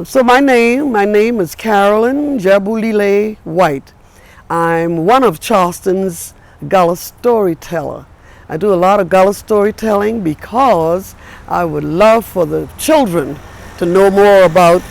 So my name is Carolyn Jabulile White. I'm one of Charleston's Gullah storyteller. I do a lot of Gullah storytelling because I would love for the children to know more about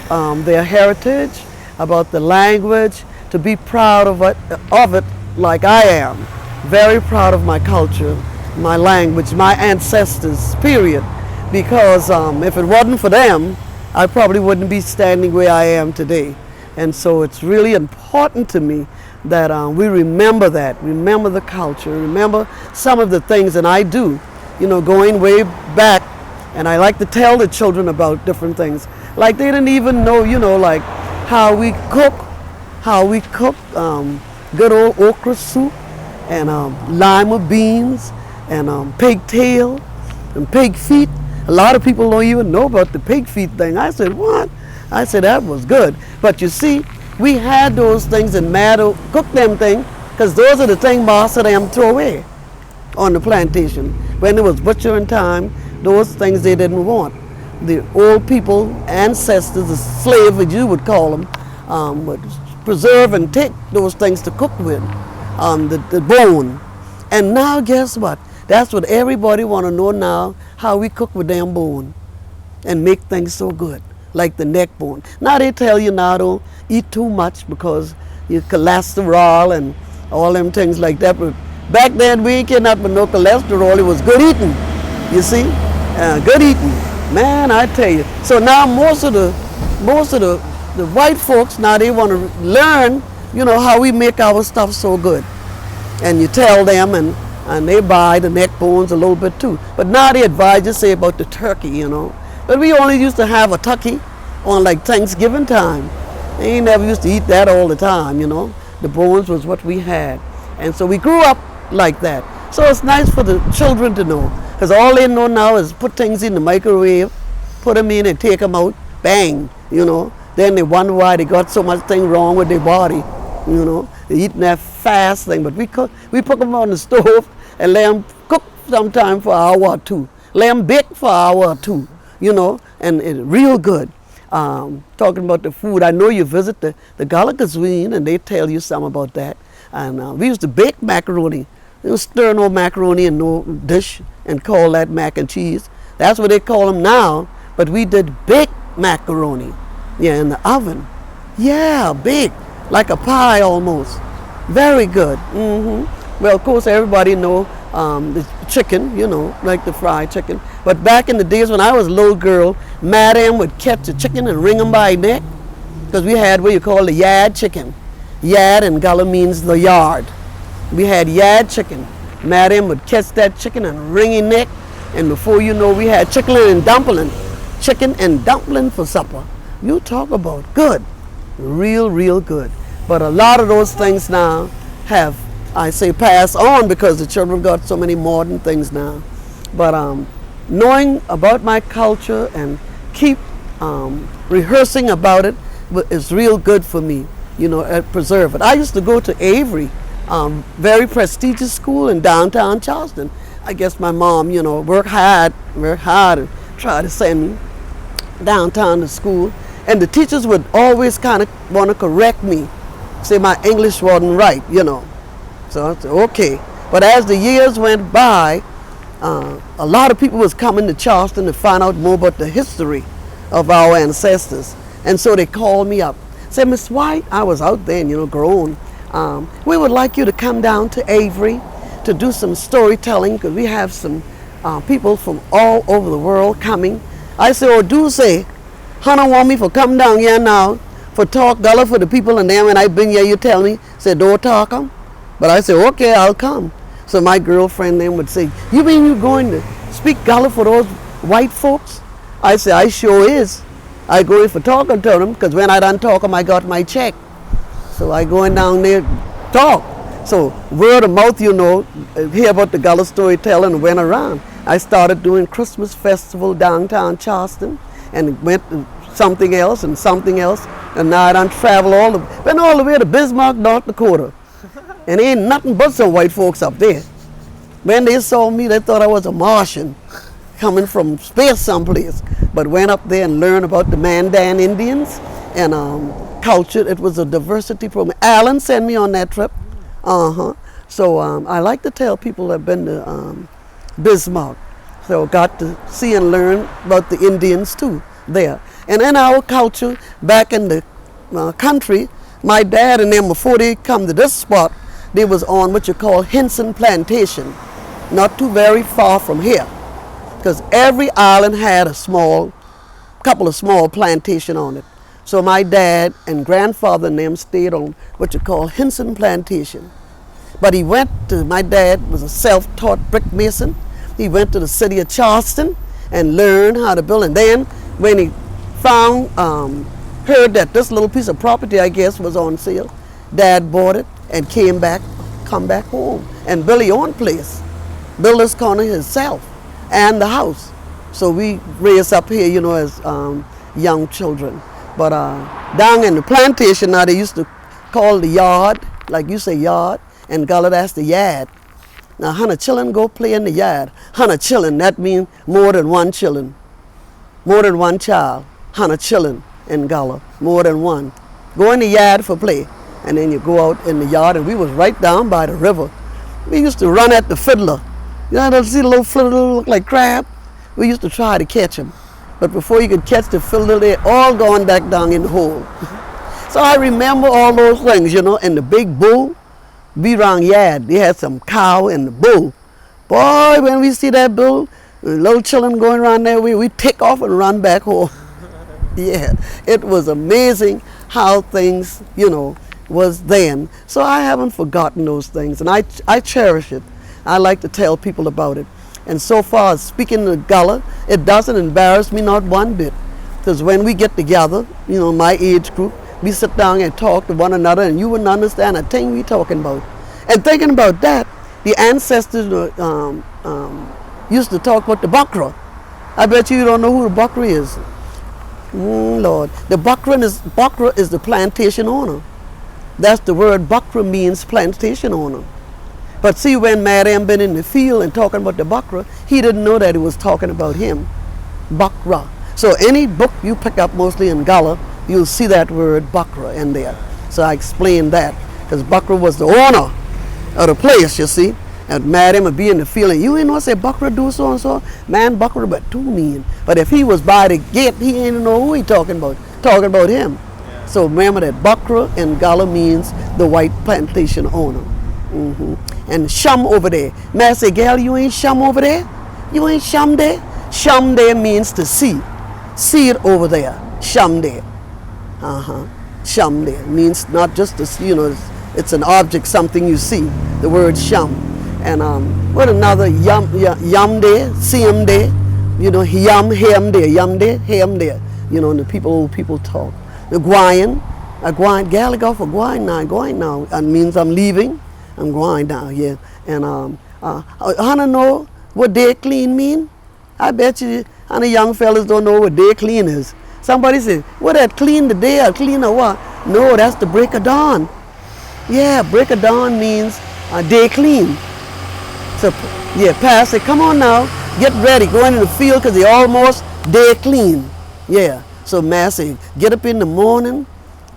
their heritage, about the language, to be proud of it like I am. Very proud of my culture, my language, my ancestors, period. Because if it wasn't for them, I probably wouldn't be standing where I am today. And so it's really important to me that we remember that, remember the culture, remember some of the things that I do, going way back. And I like to tell the children about different things. Like they didn't even know, like how we cook good old okra soup and lima beans and pigtail and pig feet. A lot of people don't even know about the pig feet thing. I said, what? I said, that was good. But you see, we had those things and mad cook them things, because those are the things most of them throw away on the plantation. When it was butchering time, those things they didn't want. The old people, ancestors, the slaves, as you would call them, would preserve and take those things to cook with, the bone. And now guess what? That's what everybody want to know now, how we cook with damn bone and make things so good, like the neck bone. Now they tell you now don't eat too much because you cholesterol and all them things like that. But back then we ain't getting up with no cholesterol. It was good eating, you see, good eating. Man, I tell you. So now most of the white folks now they want to learn, how we make our stuff so good, and you tell them and they buy the neck bones a little bit too. But now they advise you say about the turkey, But we only used to have a turkey on like Thanksgiving time. They ain't never used to eat that all the time, The bones was what we had. And so we grew up like that. So it's nice for the children to know. Because all they know now is put things in the microwave, put them in and take them out, bang, Then they wonder why they got so much thing wrong with their body, They eating that fast thing. But we put them on the stove and let them cook sometime for an hour or two. Let them bake for an hour or two, and it's real good. Talking about the food, I know you visit the Gullah cuisine and they tell you some about that. And we used to bake macaroni. Stir no macaroni in no dish and call that mac and cheese. That's what they call them now. But we did baked macaroni, in the oven. Yeah, baked, like a pie almost. Very good. Well, of course, everybody know the chicken, like the fried chicken. But back in the days when I was a little girl, Madam would catch the chicken and wring them by neck, because we had what you call the yard chicken. Yard in Gullah means the yard. We had yard chicken. Madam would catch that chicken and wring his neck, and before you know, we had chicken and dumpling for supper. You talk about good, real good. But a lot of those things now have, I say, passed on because the children got so many modern things now. But knowing about my culture and keep rehearsing about it is real good for me, preserve it. I used to go to Avery, very prestigious school in downtown Charleston. I guess my mom, worked hard and tried to send me downtown to school. And the teachers would always kind of want to correct me, say my English wasn't right, So I said, okay. But as the years went by, a lot of people was coming to Charleston to find out more about the history of our ancestors. And so they called me up. Said, Miss White, I was out there, grown. We would like you to come down to Avery to do some storytelling, because we have some people from all over the world coming. I said, oh, do say, Hannah want me for come down here now for talk Gullah for the people, and then when I been here, you tell me, say, don't talk 'em. But I said, okay, I'll come. So my girlfriend then would say, you mean you're going to speak Gullah for those white folks? I said, I sure is. I go in for talking to them, because when I done talk 'em, I got my check. So I going down there talk. So word of mouth, hear about the Gullah storytelling went around. I started doing Christmas festival downtown Charleston, and went to something else, and now I done travel went all the way to Bismarck, North Dakota. And ain't nothing but some white folks up there. When they saw me, they thought I was a Martian. coming from space someplace, but went up there and learned about the Mandan Indians and culture. It was a diversity program. Alan sent me on that trip. So I like to tell people I've been to Bismarck. So got to see and learn about the Indians too there. And in our culture, back in the country, my dad and them, before they come to this spot, they was on what you call Henson Plantation, not too very far from here, because every island had a couple of small plantation on it. So my dad and grandfather and them stayed on what you call Henson Plantation. But my dad was a self-taught brick mason. He went to the city of Charleston and learned how to build. And then when he heard that this little piece of property, I guess, was on sale, Dad bought it and come back home and built his own place, built his corner himself and the house. So we raised up here, as young children. But down in the plantation now, they used to call the yard, like you say yard, and Gullah, that's the yard. Now, 100 children go play in the yard. 100 children, that means more than one children. More than one child. 100 children in Gullah, more than one. Go in the yard for play, and then you go out in the yard, and we was right down by the river. We used to run at the fiddler. See the little fiddler look like crab? We used to try to catch him. But before you could catch the fiddler, they all going back down in the hole. So I remember all those things, and the big bull, be around yard, they had some cow and the bull. Boy, when we see that bull, the little children going around there, we take off and run back home. Yeah, it was amazing how things, was then. So I haven't forgotten those things, and I cherish it. I like to tell people about it. And so far as speaking of Gullah, it doesn't embarrass me not one bit. Because when we get together, my age group, we sit down and talk to one another, and you wouldn't understand a thing we talking about. And thinking about that, the ancestors used to talk about the Bakra. I bet you don't know who the Bakra is. Lord, the Bakra is the plantation owner. That's the word. Bakra means plantation owner. But see, when Madam been in the field and talking about the Bakra, he didn't know that it was talking about him. Bakra. So any book you pick up, mostly in Gullah, you'll see that word Bakra in there. So I explained that, because Bakra was the owner of the place, you see. And Madam would be in the field, and you ain't know say Bakra do so and so. Man, Bakra but too mean. But if he was by the gate, he ain't know who he talking about him. Yeah. So remember that Bakra in Gullah means the white plantation owner. And Sham over there. May I say, gal, you ain't Sham over there? You ain't Sham there? Sham there means to see. See it over there. Sham there. Sham there means not just to see, it's an object, something you see. The word Sham. And what another yum there, see him there. Yum, him there, yum there, him there. And the old people talk. The Guayan, gal, I go for Guayan now. It means I'm leaving. I'm going down here. And I don't know what day clean mean. I bet you young fellas don't know what day clean is. Somebody says, what that clean the day or clean or what? No, that's the break of dawn. Yeah, break of dawn means day clean. So yeah, Pastor, come on now, get ready, go into the field because they almost day clean. Yeah, so Mass say, get up in the morning,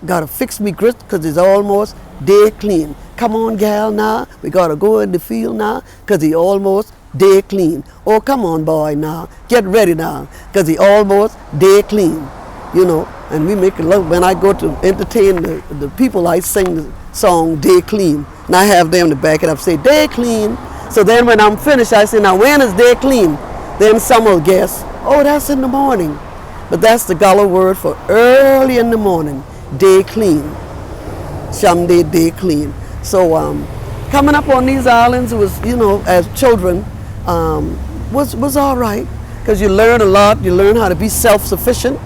gotta fix me grits because it's almost day clean. Come on, gal, now. We got to go in the field now because he almost day clean. Oh, come on, boy, now. Get ready now because he almost day clean. And we make it love. When I go to entertain the people, I sing the song Day Clean. And I have them to back it up, say, Day Clean. So then when I'm finished, I say, now when is day clean? Then some will guess, oh, that's in the morning. But that's the Gullah word for early in the morning, day clean. Someday day clean. So coming up on these islands was, as children, was all right. Because you learn a lot. You learn how to be self-sufficient.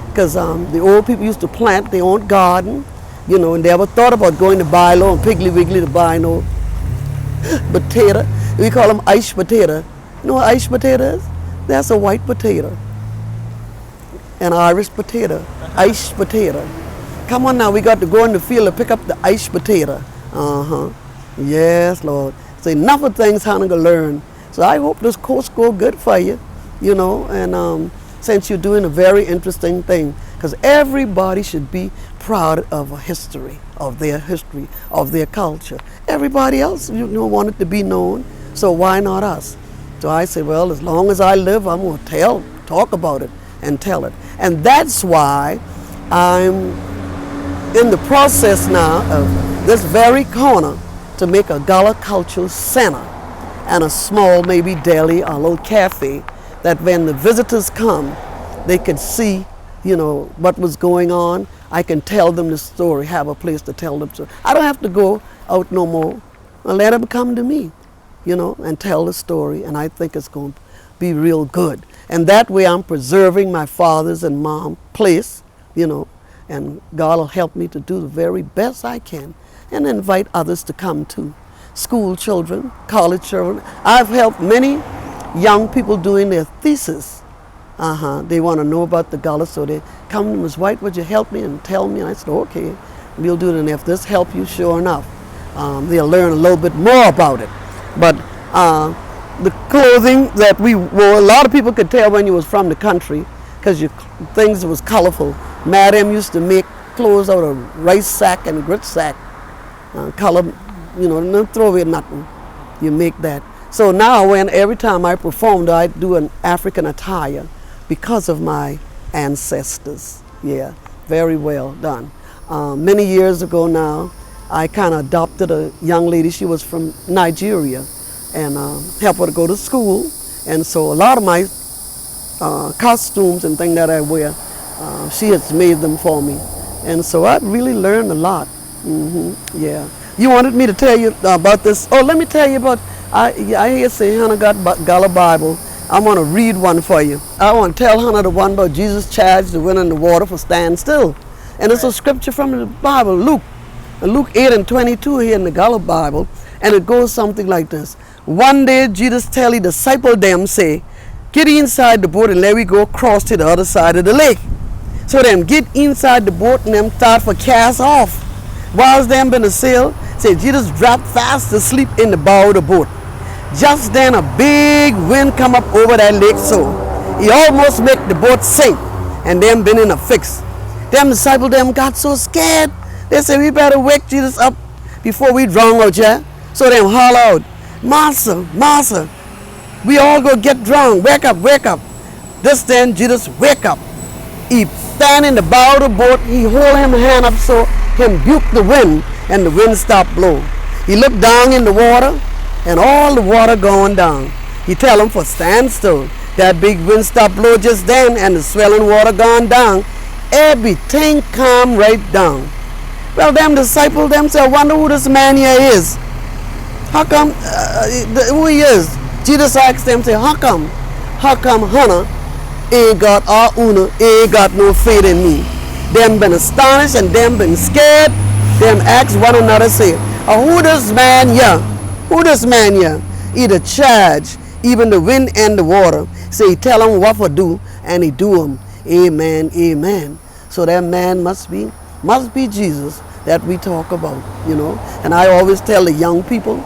Because the old people used to plant their own garden, and they never thought about going to buy no Piggly Wiggly to buy no potato. We call them ice potato. You know what ice potato is? That's a white potato. An Irish potato. Ice potato. Come on now, we got to go in the field to pick up the ice potato. Yes, Lord. So enough of things how to learn. So I hope this course go good for you. you know, and since you're doing a very interesting thing, because everybody should be proud of a history, of their culture. Everybody else, you know, want it to be known, so why not us? So I say, well, as long as I live, I'm going to talk about it and tell it. And that's why I'm in the process now of this very corner to make a Gullah Cultural Center and a small maybe deli or a little cafe that when the visitors come, they could see, you know, what was going on. I can tell them the story, have a place to tell them. So I don't have to go out no more. I let them come to me, you know, and tell the story, and I think it's going to be real good. And that way I'm preserving my father's and mom's place, you know, and God will help me to do the very best I can and invite others to come too. School children, college children. I've helped many young people doing their thesis. They want to know about the Gullah, so they come to Ms. White, would you help me and tell me? And I said, okay, we'll do it, and if this helps you, sure enough, they'll learn a little bit more about it. But the clothing that we wore, a lot of people could tell when you was from the country because your things was colorful. Madam used to make clothes out of rice sack and grit sack, color, you know, don't throw away nothing. You make that. So now every time I performed, I do an African attire because of my ancestors. Yeah, very well done. Many years ago now, I kind of adopted a young lady. She was from Nigeria, and helped her to go to school. And so a lot of my costumes and things that I wear, she has made them for me. And so I really learned a lot. Yeah. You wanted me to tell you about this? Oh, let me tell you about, I hear say Hannah got Gullah Bible. I want to read one for you. I want to tell Hannah the one about Jesus charged the wind and the water for stand still. And it's a scripture from the Bible, Luke 8:22 here in the Gullah Bible. And it goes something like this. One day Jesus tell his disciple them, say, get inside the boat and let we go across to the other side of the lake. So them get inside the boat and them start for cast off. Whilst them been a sail, say Jesus dropped fast asleep in the bow of the boat. Just then a big wind come up over that lake, so he almost make the boat sink, and them been in a fix. Them disciples them got so scared, they said we better wake Jesus up before we drown out here. So them holler out, Master, Master, we all go get drowned, wake up, wake up. This then Jesus wake up. He stand in the bow of the boat, he hold him hand up so him buke the wind, and the wind stopped blow. He looked down in the water, and all the water going down. He tell him for stand still. That big wind stopped blow just then, and the swelling water gone down. Everything calm right down. Well, them disciples them say, I wonder who this man here is. How come, who he is? Jesus asked them, say, how come Hannah ain't got ain't got no faith in me? Them been astonished and them been scared. Them asked one another, say, who this man here? Who this man here? He the charge, even the wind and the water. Say, tell him what for do, and he do him. Amen, amen. So that man must be Jesus that we talk about, you know. And I always tell the young people,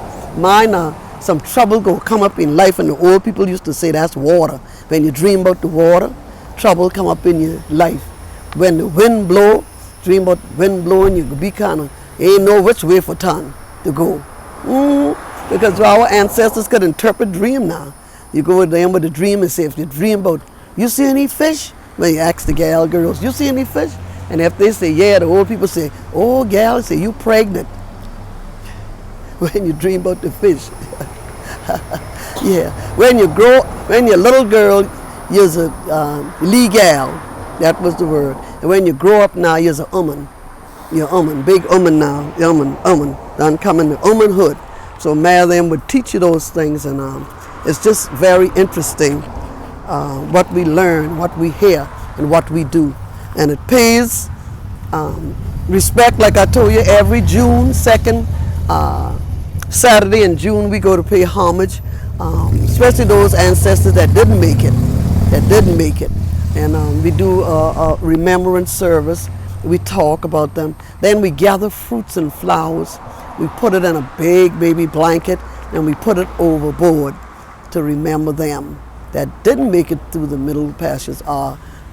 some trouble go come up in life, and the old people used to say that's water. When you dream about the water, trouble come up in your life. When the wind blow, dream about wind blowing, you could be kind of, ain't know which way for turn to go. Because our ancestors could interpret dream now. You go with them with a dream and say, if you dream about, you see any fish? Well, you ask the girls, you see any fish? And if they say, yeah, the old people say, oh, gal, say, you pregnant. When you dream about the fish. Yeah. When you're a little girl, you're a legal. That was the word. And when you grow up now, you're a woman. You're a woman, big woman now. Woman. Done coming to womanhood. So many of them would teach you those things, and it's just very interesting what we learn, what we hear, and what we do. And it pays respect, like I told you, every June 2nd Saturday in June we go to pay homage, especially those ancestors that didn't make it. And we do a remembrance service. We talk about them. Then we gather fruits and flowers. We put it in a big baby blanket, and we put it overboard to remember them. that didn't make it through the middle pastures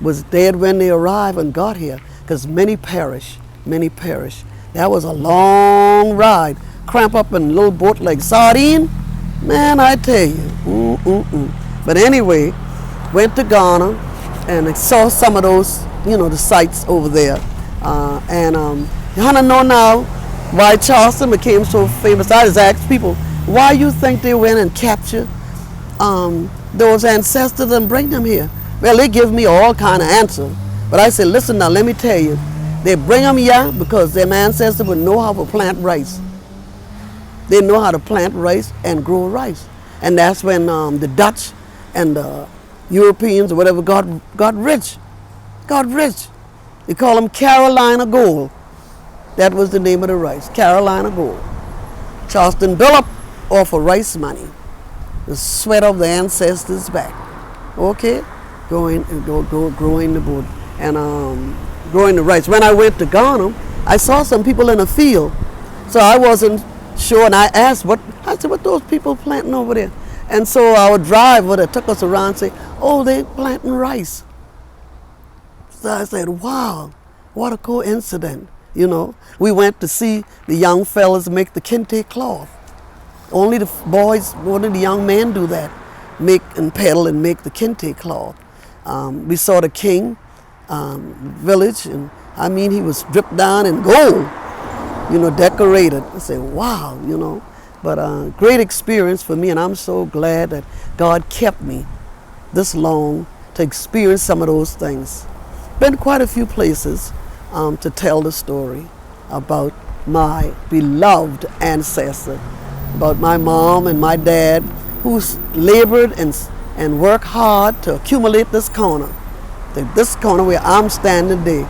was dead when they arrived and got here, because many perish, many perish. That was a long ride, cramp up in a little boat like sardine, man, I tell you. But anyway, went to Ghana and I saw some of those, the sites over there. You want to know now why Charleston became so famous? I just asked people, why you think they went and captured those ancestors and bring them here? Well, they give me all kind of answers. But I said, listen now, let me tell you. They bring them here because their ancestors would know how to plant rice. They know how to plant rice and grow rice. And that's when the Dutch and the Europeans or whatever got rich. Got rich. They call them Carolina gold. That was the name of the rice, Carolina gold. Charleston built up off of rice money. The sweat of the ancestors back. Okay? Growing the board and growing the rice. When I went to Ghana, I saw some people in the field. So I wasn't sure, and I asked, what those people planting over there? And so our driver that took us around said, oh, they planting rice. So I said, wow, what a coincidence. We went to see the young fellas make the kente cloth. Only the boys, only the young men do that, make and peddle and make the kente cloth. We saw the king village, and I mean, he was dripped down in gold, decorated. I said, wow, But great experience for me, and I'm so glad that God kept me this long to experience some of those things. Been quite a few places to tell the story about my beloved ancestor, about my mom and my dad, who's labored and worked hard to accumulate this corner. This corner where I'm standing today,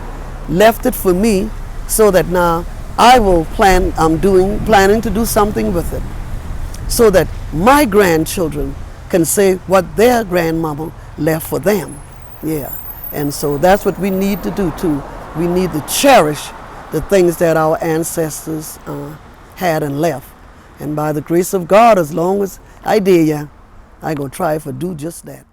left it for me so that now I'm planning to do something with it, so that my grandchildren can say what their grandmama left for them. Yeah, and so that's what we need to do too. We need to cherish the things that our ancestors had and left. And by the grace of God, as long as I dare ya, I gonna try to do just that.